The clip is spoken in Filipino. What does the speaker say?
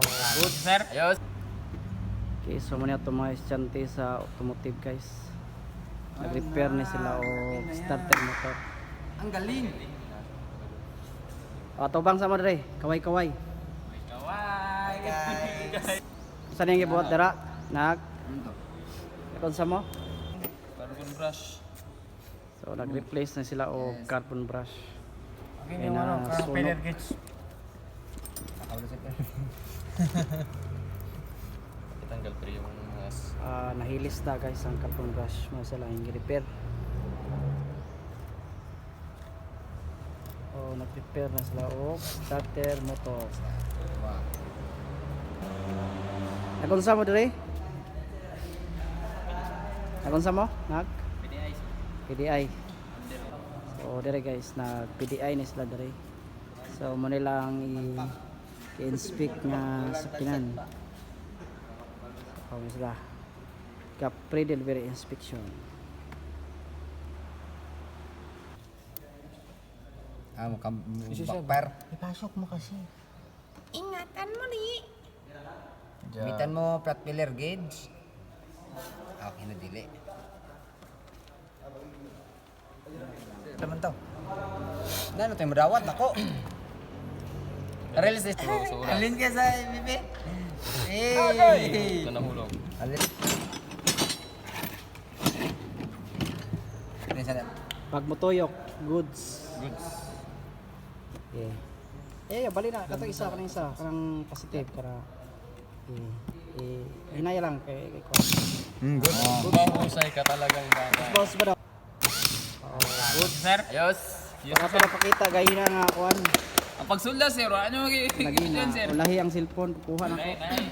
Good sir. Ayos. Okay, so muna ito mga estudyante sa automotive guys. Nag-repair ni sila o starter motor. Ang galing. O, tubang sa mo dre, kaway-kaway. Kaway. Saan yung gibuhat dara? Ikon sa mo? Carbon brush. So nag-replace na sila o carbon brush. Okay, yung ano, propeller gauge. Itanggal pa yung Nahilis na guys ang carbon brush mo sila yung repair. O nag-repair na sila o starter motor. Nagunsa mo dire? Nagunsa mo? Nag? PDI. PDI. So dire guys, nag PDI ni sila dire. So mo nilang i-inspect nga sakinan. So sila ka pre-delivery inspection. Bakper. Ipasok mo kasi. Ingatan mo ni. Gamitan mo flat pillar gauge. Okay na dili. Naman to. Ano tayo madawat ako? Release this. Alin ka sa bebe? Ito nahulog. Alin. Alin sa Pag motuyok, goods. Goods. Bali na kato isa kanang isa, kanang positive para hinaya lang kay ko. good. Mahusay ka talagang bata. Boss ba daw? Good sir. Ayos. Baka pa pakita gaya na nga kuan. Ang pagsulda sir, ano Lagi mag-i-yan na sir? ulahi ang cellphone kuha na ko. Ay.